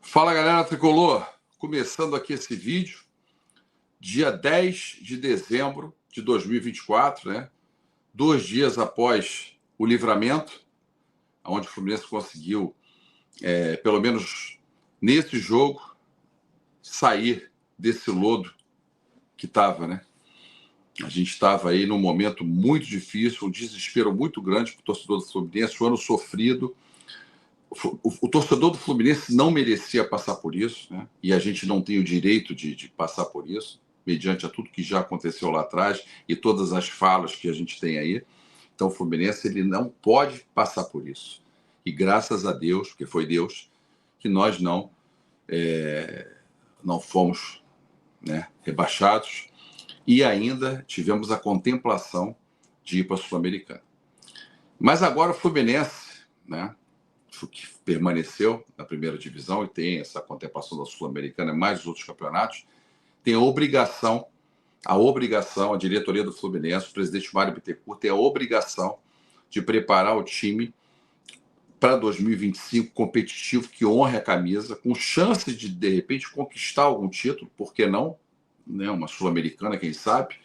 Fala, galera tricolor, começando aqui esse vídeo, dia 10 de dezembro de 2024, né? 2 dias após o livramento, onde o Fluminense conseguiu, pelo menos nesse jogo, sair desse lodo que estava, né? A gente estava aí num momento muito difícil, um desespero muito grande para o torcedor do Fluminense, um ano sofrido. O torcedor do Fluminense não merecia passar por isso, né? E a gente não tem o direito de passar por isso, mediante a tudo que já aconteceu lá atrás e todas as falas que a gente tem aí. Então, o Fluminense ele não pode passar por isso. E graças a Deus, porque foi Deus, que nós não fomos, né, rebaixados e ainda tivemos a contemplação de ir para a Sul-Americana. Mas agora o Fluminense, né, que permaneceu na primeira divisão e tem essa contemplação da Sul-Americana e mais os outros campeonatos, tem a obrigação, a diretoria do Fluminense, o presidente Mário Bittencourt, tem a obrigação de preparar o time para 2025 competitivo, que honre a camisa, com chance de repente, conquistar algum título, por que não? Né? Uma Sul-Americana, quem sabe?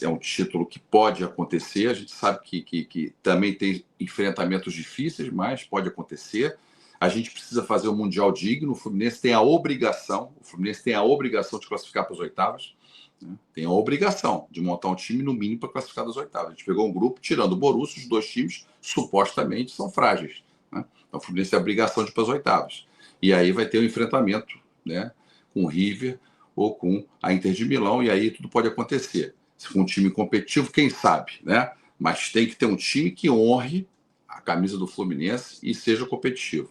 É um título que pode acontecer. A gente sabe que também tem enfrentamentos difíceis, mas pode acontecer. A gente precisa fazer um Mundial digno. O Fluminense tem a obrigação de classificar para as oitavas, né? Tem a obrigação de montar um time, no mínimo, para classificar das oitavas. A gente pegou um grupo, tirando o Borussia, os dois times supostamente são frágeis, né? Então o Fluminense tem a obrigação de ir para as oitavas. E aí vai ter um enfrentamento, né, com o River ou com a Inter de Milão, e aí tudo pode acontecer. Se for um time competitivo, quem sabe, né? Mas tem que ter um time que honre a camisa do Fluminense e seja competitivo.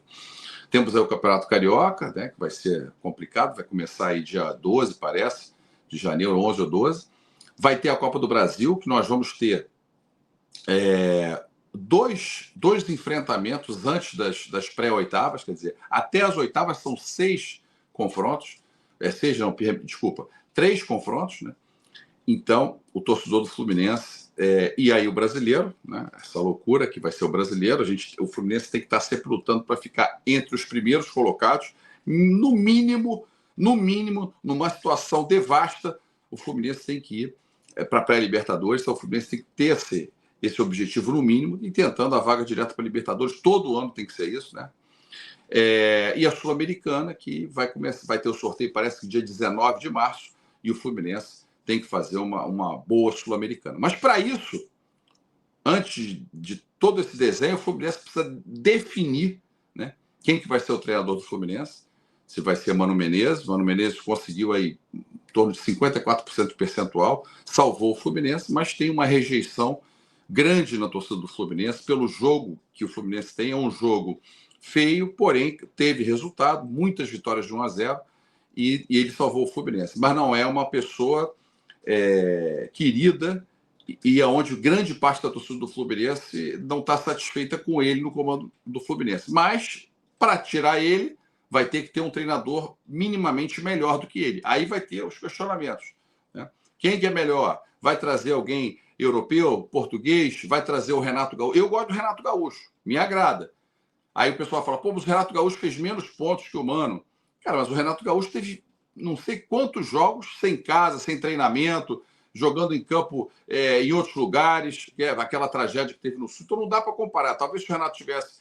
Temos aí o Campeonato Carioca, né, que vai ser complicado, vai começar aí dia 12, parece, de janeiro, 11 ou 12. Vai ter a Copa do Brasil, que nós vamos ter dois enfrentamentos antes das pré-oitavas, quer dizer, até as oitavas são 6 confrontos, 3 confrontos, né? Então, o torcedor do Fluminense, e aí o brasileiro, né? Essa loucura que vai ser o brasileiro, o Fluminense tem que estar sempre lutando para ficar entre os primeiros colocados, no mínimo, numa situação devasta, o Fluminense tem que ir para a pré-Libertadores, então o Fluminense tem que ter esse objetivo no mínimo, e tentando a vaga direta para a Libertadores, todo ano tem que ser isso, né? E a Sul-Americana, que vai ter o sorteio, parece que dia 19 de março, e o Fluminense tem que fazer uma boa Sul-Americana. Mas para isso, antes de todo esse desenho, o Fluminense precisa definir, né, quem que vai ser o treinador do Fluminense, se vai ser Mano Menezes. Mano Menezes conseguiu aí em torno de 54% de percentual, salvou o Fluminense, mas tem uma rejeição grande na torcida do Fluminense pelo jogo que o Fluminense tem. É um jogo feio, porém teve resultado, muitas vitórias de 1-0, e ele salvou o Fluminense. Mas não é uma pessoa querida, e aonde grande parte da torcida do Fluminense não está satisfeita com ele no comando do Fluminense. Mas, para tirar ele, vai ter que ter um treinador minimamente melhor do que ele. Aí vai ter os questionamentos, né? Quem que é melhor? Vai trazer alguém europeu, português? Vai trazer o Renato Gaúcho? Eu gosto do Renato Gaúcho, me agrada. Aí o pessoal fala, mas o Renato Gaúcho fez menos pontos que o Mano. Cara, mas o Renato Gaúcho teve não sei quantos jogos sem casa, sem treinamento, jogando em campo em outros lugares, que é aquela tragédia que teve no Sul. Então não dá para comparar. Talvez se o Renato tivesse,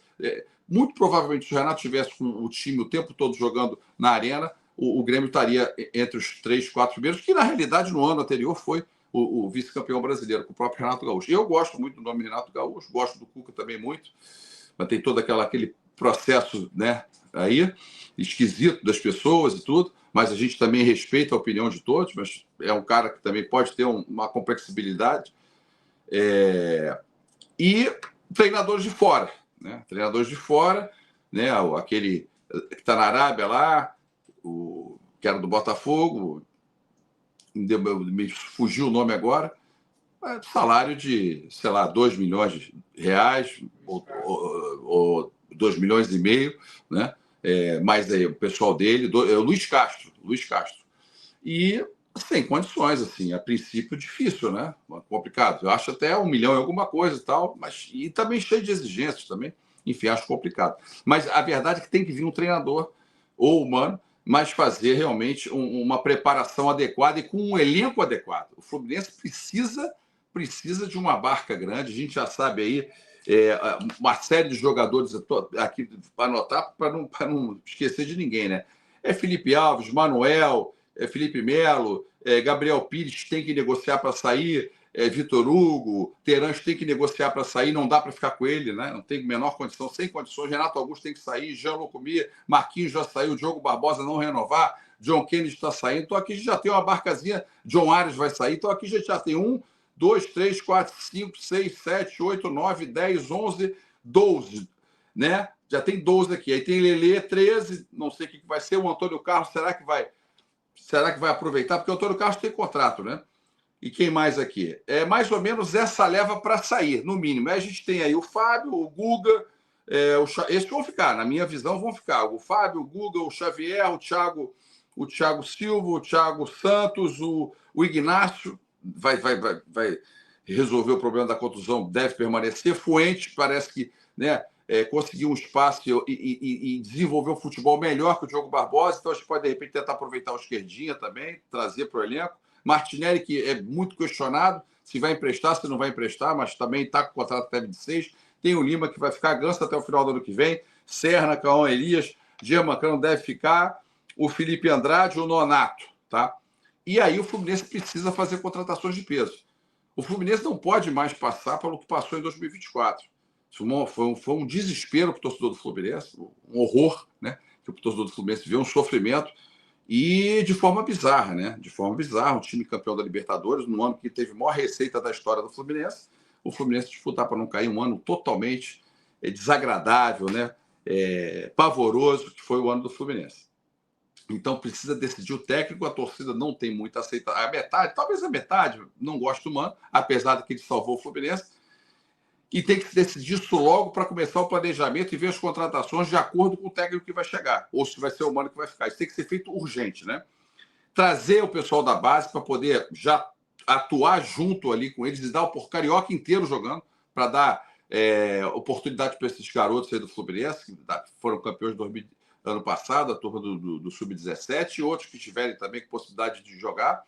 muito provavelmente, se o Renato tivesse com o time o tempo todo jogando na arena, o Grêmio estaria entre os 3, 4 primeiros, que na realidade no ano anterior foi o vice-campeão brasileiro, com o próprio Renato Gaúcho. E eu gosto muito do nome Renato Gaúcho, gosto do Cuca também muito, mas tem todo aquele processo, né, aí, esquisito das pessoas e tudo, mas a gente também respeita a opinião de todos, mas é um cara que também pode ter uma complexibilidade. E treinadores de fora, né? Treinadores de fora, né? Aquele que está na Arábia lá, que era do Botafogo, me fugiu o nome agora, salário de, sei lá, 2 milhões de reais ou 2 milhões e meio, né? Mais aí o pessoal dele, Luiz Castro. E sem condições, assim, a princípio difícil, né? Complicado. Eu acho até 1 milhão e alguma coisa e tal, mas e também cheio de exigências também. enfim, acho complicado. Mas a verdade é que tem que vir um treinador ou humano, mas fazer realmente uma preparação adequada e com um elenco adequado. O Fluminense precisa de uma barca grande, a gente já sabe aí, uma série de jogadores aqui para anotar, para não esquecer de ninguém, né? Felipe Alves, Manuel, Felipe Melo, Gabriel Pires tem que negociar para sair, Vitor Hugo, Terãs tem que negociar para sair, não dá para ficar com ele, né? Não tem menor condição, sem condições. Renato Augusto tem que sair, Jean Locomia, Marquinhos já saiu, Diogo Barbosa não renovar, John Kennedy está saindo. Então aqui a gente já tem uma barcazinha, John Ares vai sair, então aqui a gente já tem 1, 2, 3, 4, 5, 6, 7, 8, 9, 10, 11, 12, né? Já tem 12 aqui. Aí tem Lelê, 13, não sei o que vai ser. O Antônio Carlos, será que vai aproveitar? Porque o Antônio Carlos tem contrato, né? E quem mais aqui? É mais ou menos essa leva para sair, no mínimo. Aí a gente tem aí o Fábio, o Guga, esses vão ficar, na minha visão, vão ficar. O Fábio, o Guga, o Xavier, o Thiago Silva, o Thiago Santos, o Ignácio vai resolver o problema da contusão, deve permanecer. Fuentes, parece que, né, conseguiu um espaço e desenvolver um futebol melhor que o Diogo Barbosa, então a gente pode, de repente, tentar aproveitar o esquerdinha também, trazer para o elenco. Martinelli, que é muito questionado, se vai emprestar, se não vai emprestar, mas também está com o contrato até 26. Tem o Lima, que vai ficar ganso até o final do ano que vem. Serna, Cauã Elias, Germancano deve ficar. O Felipe Andrade, o Nonato, tá? E aí o Fluminense precisa fazer contratações de peso. O Fluminense não pode mais passar pelo que passou em 2024. Foi um desespero para o torcedor do Fluminense, um horror, né? Que o torcedor do Fluminense vê um sofrimento. E de forma bizarra, né? De forma bizarra, um time campeão da Libertadores, no ano que teve a maior receita da história do Fluminense, o Fluminense disputar para não cair, um ano totalmente desagradável, né? Pavoroso, que foi o ano do Fluminense. Então precisa decidir o técnico, a torcida não tem muita aceitação. A metade, talvez a metade, não gosta do Mano, apesar de que ele salvou o Fluminense. E tem que se decidir isso logo para começar o planejamento e ver as contratações de acordo com o técnico que vai chegar, ou se vai ser o Mano que vai ficar. Isso tem que ser feito urgente, né? Trazer o pessoal da base para poder já atuar junto ali com eles e dar o Carioca inteiro jogando, para dar oportunidade para esses garotos aí do Fluminense, que foram campeões do ano passado, a turma do Sub-17, e outros que tiverem também com possibilidade de jogar.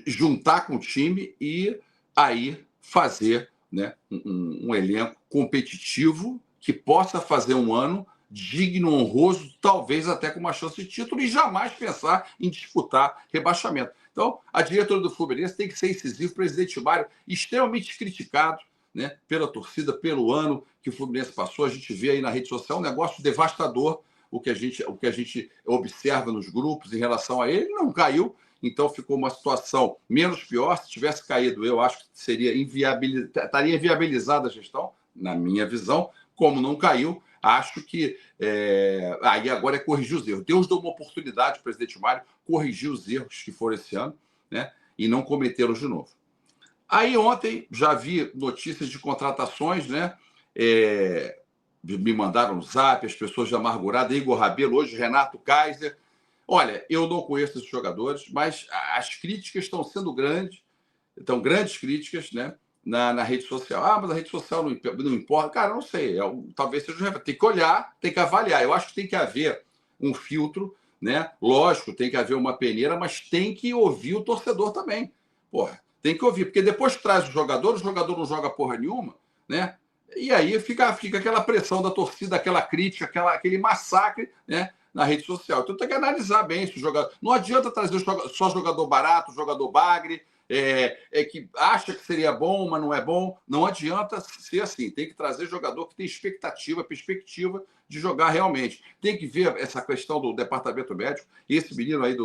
Juntar com o time e aí fazer, né, um elenco competitivo que possa fazer um ano digno, honroso, talvez até com uma chance de título, e jamais pensar em disputar rebaixamento. Então, a diretoria do Fluminense tem que ser incisivo. O presidente Mário, extremamente criticado, né, pela torcida, pelo ano que o Fluminense passou. A gente vê aí na rede social um negócio devastador, o que a gente observa nos grupos em relação a ele. Não caiu, então ficou uma situação menos pior. Se tivesse caído, eu acho que estaria inviabilizada a gestão, na minha visão. Como não caiu, acho que aí agora é corrigir os erros. Deus deu uma oportunidade ao presidente Mário corrigir os erros que foram esse ano, né, e não cometê-los de novo. Aí ontem já vi notícias de contratações, né? Me mandaram no zap, as pessoas já amarguradas, Igor Rabelo, hoje Renato Kaiser. Olha, eu não conheço esses jogadores, mas as críticas estão sendo grandes críticas, né, na rede social. Mas a rede social não importa. Cara, não sei, talvez seja... Tem que olhar, tem que avaliar. Eu acho que tem que haver um filtro, né? Lógico, tem que haver uma peneira, mas tem que ouvir o torcedor também. Porra, tem que ouvir, porque depois que traz o jogador não joga porra nenhuma, né? E aí fica aquela pressão da torcida, aquela crítica, aquele massacre, né, na rede social. Então tem que analisar bem esse jogador. Não adianta trazer só jogador barato, jogador bagre, que acha que seria bom, mas não é bom. Não adianta ser assim. Tem que trazer jogador que tem perspectiva de jogar realmente. Tem que ver essa questão do departamento médico. Esse menino aí,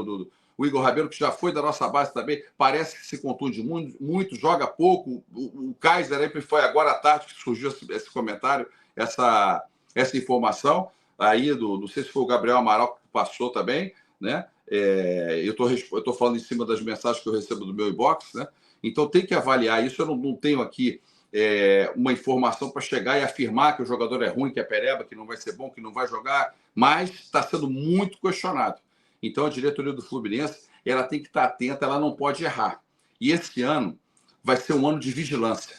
o Igor Rabelo, que já foi da nossa base também, parece que se contunde muito, joga pouco. O Kaiser aí foi agora à tarde que surgiu esse comentário, essa informação aí, não sei se foi o Gabriel Amaral que passou também, né? Eu estou falando em cima das mensagens que eu recebo do meu inbox, né? Então tem que avaliar isso. Eu não tenho aqui uma informação para chegar e afirmar que o jogador é ruim, que é pereba, que não vai ser bom, que não vai jogar, mas está sendo muito questionado. Então a diretoria do Fluminense, ela tem que estar atenta, ela não pode errar. E esse ano vai ser um ano de vigilância.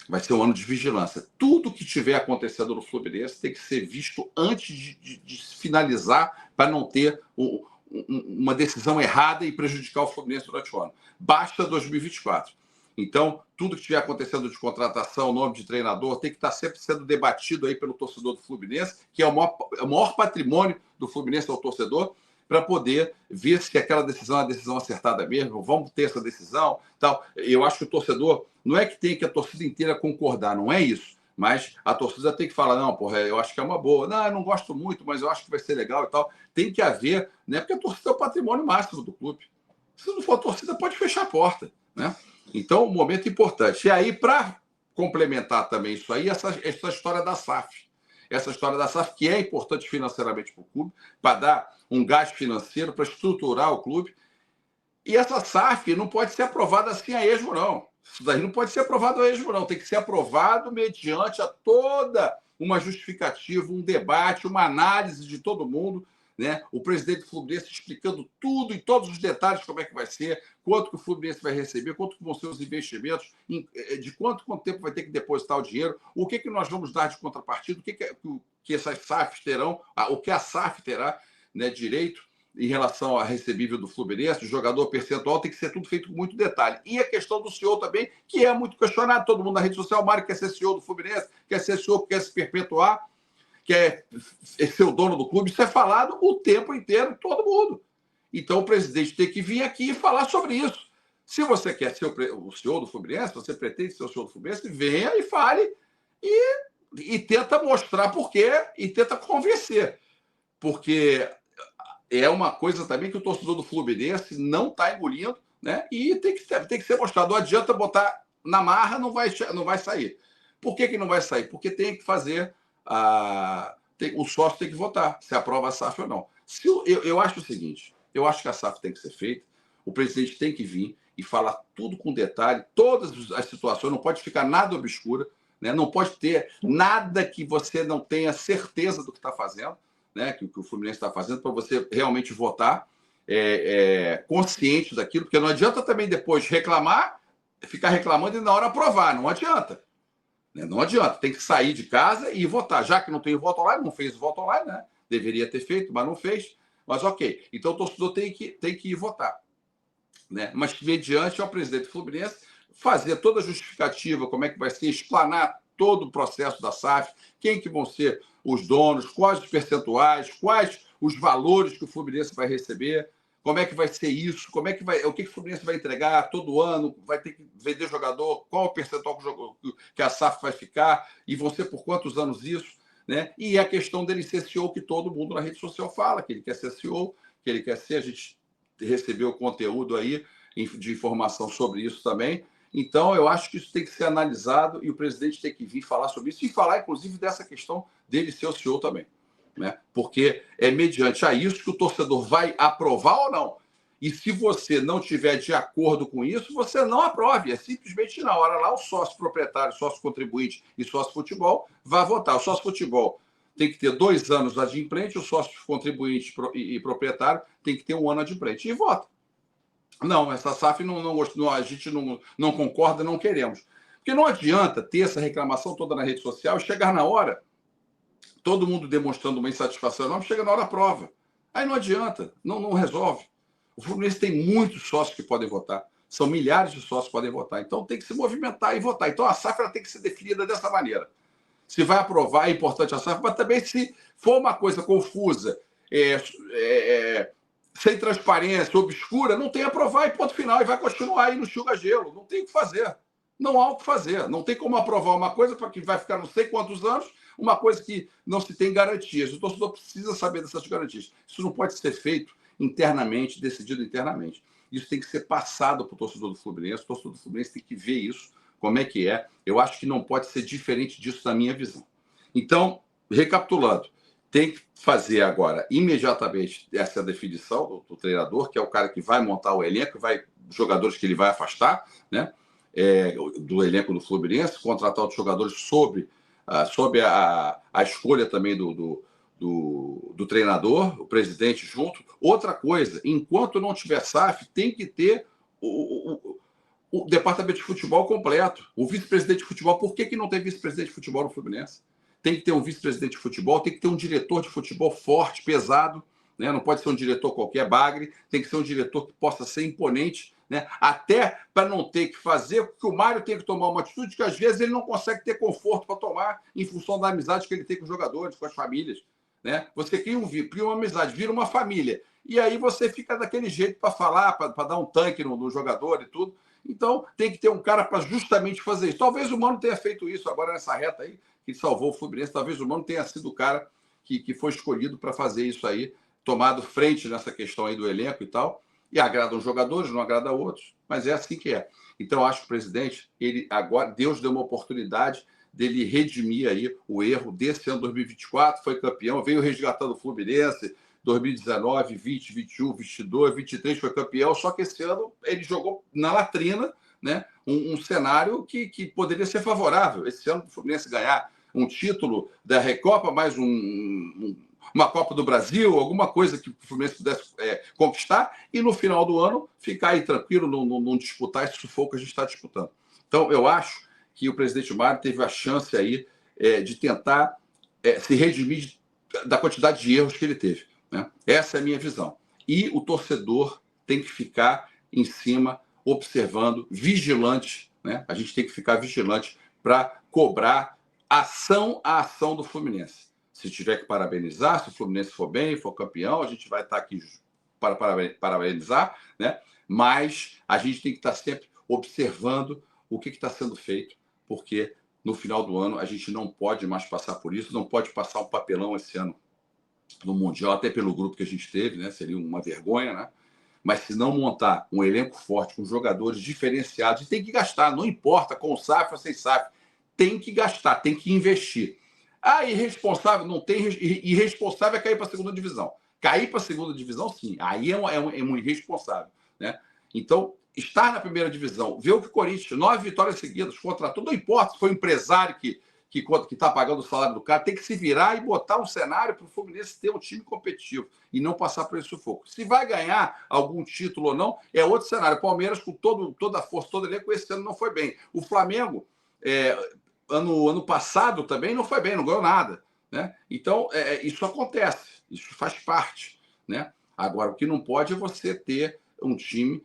vai ser um ano de vigilância. Tudo que tiver acontecendo no Fluminense tem que ser visto antes de finalizar, para não ter uma decisão errada e prejudicar o Fluminense durante o ano. Basta 2024. Então, tudo que estiver acontecendo de contratação, nome de treinador, tem que estar sempre sendo debatido aí pelo torcedor do Fluminense, que é o maior patrimônio do Fluminense ao torcedor, para poder ver se aquela decisão é uma decisão acertada mesmo, vamos ter essa decisão, tal. Eu acho que o torcedor, não é que tem que a torcida inteira concordar, não é isso, mas a torcida tem que falar, não, porra, eu acho que é uma boa, não, eu não gosto muito, mas eu acho que vai ser legal e tal. Tem que haver, né, porque a torcida é o patrimônio máximo do clube. Se não for a torcida, pode fechar a porta, né? Então, um momento importante. E aí, para complementar também isso aí, essa história da SAF. Essa história da SAF, que é importante financeiramente para o clube, para dar um gás financeiro, para estruturar o clube. E essa SAF não pode ser aprovada assim a esmo, não. Isso daí não pode ser aprovado a esmo, não. Tem que ser aprovado mediante a toda uma justificativa, um debate, uma análise de todo mundo, né? O presidente do Fluminense explicando tudo, em todos os detalhes, como é que vai ser, quanto que o Fluminense vai receber, quanto que vão ser os investimentos, de quanto tempo vai ter que depositar o dinheiro, o que nós vamos dar de contrapartida, o que essas SAFs terão, o que a SAF terá, né, direito em relação a recebível do Fluminense, o jogador percentual, tem que ser tudo feito com muito detalhe. E a questão do CEO também, que é muito questionado, todo mundo na rede social, o Mário quer ser CEO do Fluminense, quer ser CEO, quer se perpetuar, quer ser o dono do clube, isso é falado o tempo inteiro, todo mundo. Então o presidente tem que vir aqui e falar sobre isso. Se você quer ser o CEO do Fluminense, você pretende ser o CEO do Fluminense, venha e fale e tenta mostrar por quê e tenta convencer. Porque é uma coisa também que o torcedor do Fluminense não está engolindo, né? E tem que ser mostrado. Não adianta botar na marra, não vai sair. Por que não vai sair? Porque tem que fazer o sócio tem que votar se aprova a SAF ou não. Eu acho o seguinte, eu acho que a SAF tem que ser feita, o presidente tem que vir e falar tudo com detalhe, todas as situações, não pode ficar nada obscura, né? Não pode ter nada que você não tenha certeza do que está fazendo, né? Que o Fluminense está fazendo, para você realmente votar consciente daquilo, porque não adianta também depois ficar reclamando e na hora aprovar, não adianta. Não adianta, tem que sair de casa e votar. Já que não tem voto online, não fez o voto online, né? Deveria ter feito, mas não fez. Mas ok. Então o torcedor tem que ir votar. Né? Mas mediante ao presidente do Fluminense fazer toda a justificativa, como é que vai ser, explanar todo o processo da SAF, quem que vão ser os donos, quais os percentuais, quais os valores que o Fluminense vai receber, como é que vai ser isso, o que o Fluminense vai entregar todo ano, vai ter que vender jogador, qual o percentual que a SAF vai ficar, e vão ser por quantos anos isso, né? E a questão dele ser CEO, que todo mundo na rede social fala, que ele quer ser CEO, que ele quer ser, a gente recebeu conteúdo aí de informação sobre isso também. Então, eu acho que isso tem que ser analisado e o presidente tem que vir falar sobre isso e falar, inclusive, dessa questão dele ser o CEO também. Né? Porque é mediante a isso que o torcedor vai aprovar ou não. E se você não tiver de acordo com isso, você não aprove. É simplesmente na hora lá o sócio proprietário, sócio contribuinte e sócio futebol vai votar. O sócio futebol tem que ter 2 anos adimplente, o sócio contribuinte e proprietário tem que ter 1 ano adimplente. E vota. Não, essa SAF a gente não concorda, não queremos. Porque não adianta ter essa reclamação toda na rede social e chegar na hora, todo mundo demonstrando uma insatisfação enorme, chega na hora prova. Aí não adianta, não resolve. O Fluminense tem muitos sócios que podem votar. São milhares de sócios que podem votar. Então tem que se movimentar e votar. Então a SAF tem que ser definida dessa maneira. Se vai aprovar, é importante a SAF, mas também se for uma coisa confusa, sem transparência, obscura, não tem aprovar e ponto final. E vai continuar aí no enxuga-gelo. Não tem o que fazer. Não há o que fazer. Não tem como aprovar uma coisa para que vai ficar não sei quantos anos, uma coisa que não se tem garantias. O torcedor precisa saber dessas garantias. Isso não pode ser feito internamente, decidido internamente. Isso tem que ser passado para o torcedor do Fluminense. O torcedor do Fluminense tem que ver isso, como é que é. Eu acho que não pode ser diferente disso na minha visão. Então, recapitulando, tem que fazer agora, imediatamente, essa definição do treinador, que é o cara que vai montar o elenco, os jogadores que ele vai afastar, né, do elenco do Fluminense, contratar os jogadores sob a escolha também do treinador, o presidente junto. Outra coisa, enquanto não tiver SAF, tem que ter o departamento de futebol completo, o vice-presidente de futebol. Por que não tem vice-presidente de futebol no Fluminense? Tem que ter um vice-presidente de futebol, tem que ter um diretor de futebol forte, pesado, né? Não pode ser um diretor qualquer bagre, tem que ser um diretor que possa ser imponente, né? Até para não ter que fazer, porque o Mário tem que tomar uma atitude que às vezes ele não consegue ter conforto para tomar em função da amizade que ele tem com os jogadores, com as famílias, né? Você cria uma amizade, vira uma família, e aí você fica daquele jeito para falar, para dar um tanque no jogador e tudo. Então, tem que ter um cara para justamente fazer isso. Talvez o Mano tenha feito isso agora nessa reta aí, que salvou o Fluminense. Talvez o Mano tenha sido o cara que foi escolhido para fazer isso aí, tomado frente nessa questão aí do elenco e tal. E agrada uns jogadores, não agrada a outros, mas é assim que é. Então, acho que o presidente, ele agora, Deus deu uma oportunidade dele redimir aí o erro desse ano 2024, foi campeão, veio resgatando o Fluminense, 2019, 20, 21, 22, 23 foi campeão, só que esse ano ele jogou na latrina, né? Um cenário que poderia ser favorável. Esse ano o Fluminense ganhar um título da Recopa, mais uma Copa do Brasil, alguma coisa que o Fluminense pudesse conquistar, e no final do ano ficar aí tranquilo, não disputar esse sufoco que a gente está disputando. Então, eu acho que o presidente Mário teve a chance aí de tentar se redimir da quantidade de erros que ele teve, né? Essa é a minha visão. E o torcedor tem que ficar em cima, observando, vigilante, né? A gente tem que ficar vigilante para cobrar ação a ação do Fluminense. Se tiver que parabenizar, se o Fluminense for bem, for campeão, a gente vai estar aqui para parabenizar, né? Mas a gente tem que estar sempre observando o que está sendo feito, porque no final do ano a gente não pode mais passar por isso, não pode passar um papelão esse ano no Mundial, até pelo grupo que a gente teve, né? Seria uma vergonha, né? Mas se não montar um elenco forte, com jogadores diferenciados, e tem que gastar, não importa, com SAF ou sem SAF, tem que gastar, tem que investir. Ah, irresponsável, não tem. Irresponsável é cair para a segunda divisão. Cair para a segunda divisão, sim. Aí é um irresponsável, né? Então, estar na primeira divisão, ver o que o Corinthians, 9 vitórias seguidas, contratou, não importa se foi um empresário que está pagando o salário do cara, tem que se virar e botar um cenário para o Fluminense ter um time competitivo e não passar por esse sufoco. Se vai ganhar algum título ou não, é outro cenário. O Palmeiras, com toda a força, todo elenco, esse ano não foi bem. O Flamengo, ano passado também não foi bem, não ganhou nada, né? Então, isso acontece, isso faz parte, né? Agora, o que não pode é você ter um time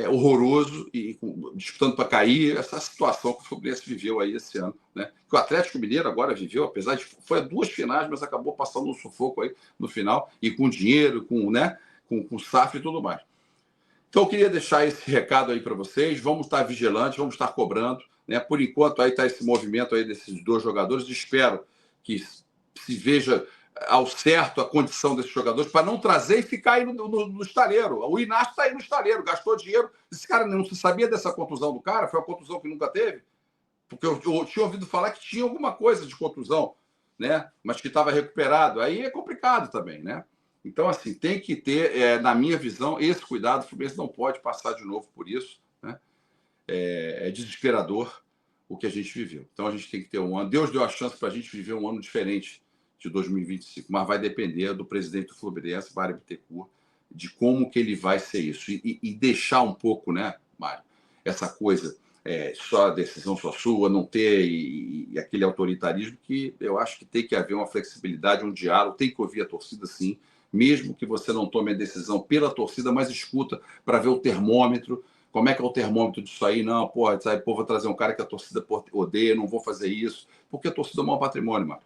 horroroso e disputando para cair, essa situação que o Fluminense viveu aí esse ano, né? Que o Atlético Mineiro agora viveu, apesar de foi a 2 finais, mas acabou passando um sufoco aí no final, e com dinheiro, com SAF e tudo mais. Então, eu queria deixar esse recado aí para vocês. Vamos estar vigilantes, vamos estar cobrando, né? Por enquanto, aí está esse movimento aí desses 2 jogadores. Espero que se veja ao certo a condição desses jogadores para não trazer e ficar aí no estaleiro. O Inácio está aí no estaleiro, gastou dinheiro. Esse cara não se sabia dessa contusão do cara, foi uma contusão que nunca teve. Porque eu tinha ouvido falar que tinha alguma coisa de contusão, né? Mas que estava recuperado. Aí é complicado também, né? Então, assim, tem que ter, na minha visão, esse cuidado. O Fluminense não pode passar de novo por isso, né? É desesperador o que a gente viveu. Então, a gente tem que ter um ano. Deus deu a chance para a gente viver um ano diferente de 2025, mas vai depender do presidente do Fluminense, Mário Bittencourt, de como que ele vai ser isso. E deixar um pouco, né, Mário, essa coisa, só a decisão só sua, não ter e aquele autoritarismo, que eu acho que tem que haver uma flexibilidade, um diálogo, tem que ouvir a torcida, sim, mesmo que você não tome a decisão pela torcida, mas escuta para ver o termômetro. Como é que é o termômetro disso aí? Não, porra, vou trazer um cara que a torcida odeia, não vou fazer isso, porque a torcida é um mau patrimônio, Mário.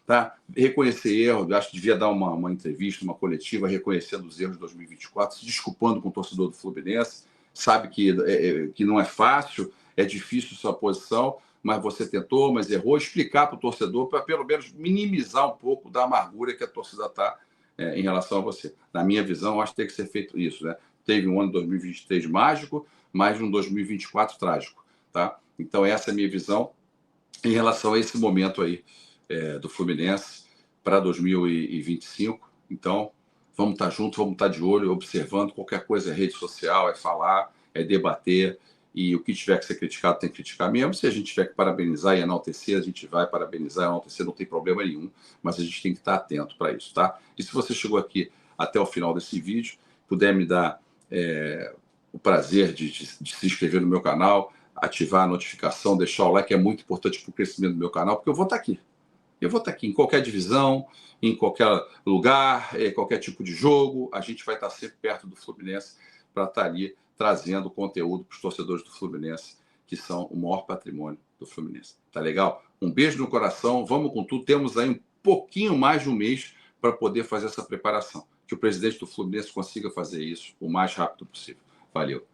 Tá? Reconhecer erro, eu acho que devia dar uma entrevista, uma coletiva, reconhecendo os erros de 2024, se desculpando com o torcedor do Fluminense, sabe que não é fácil, é difícil sua posição, mas você tentou, mas errou, explicar para o torcedor, para pelo menos minimizar um pouco da amargura que a torcida está em relação a você. Na minha visão, eu acho que tem que ser feito isso, né? Teve um ano de 2023 mágico, mais um 2024 trágico, tá? Então, essa é a minha visão em relação a esse momento aí do Fluminense para 2025. Então, vamos estar juntos, vamos estar de olho, observando. Qualquer coisa é rede social, é falar, é debater. E o que tiver que ser criticado, tem que criticar mesmo. Se a gente tiver que parabenizar e enaltecer, a gente vai parabenizar e enaltecer, não tem problema nenhum. Mas a gente tem que estar atento para isso, tá? E se você chegou aqui até o final desse vídeo, puder me dar o prazer de se inscrever no meu canal, ativar a notificação, deixar o like, é muito importante para o crescimento do meu canal, porque eu vou estar aqui. Eu vou estar aqui em qualquer divisão, em qualquer lugar, em qualquer tipo de jogo. A gente vai estar sempre perto do Fluminense para estar ali trazendo conteúdo para os torcedores do Fluminense, que são o maior patrimônio do Fluminense. Tá legal? Um beijo no coração, vamos com tudo. Temos aí um pouquinho mais de um mês para poder fazer essa preparação. Que o presidente do Fluminense consiga fazer isso o mais rápido possível. Valeu.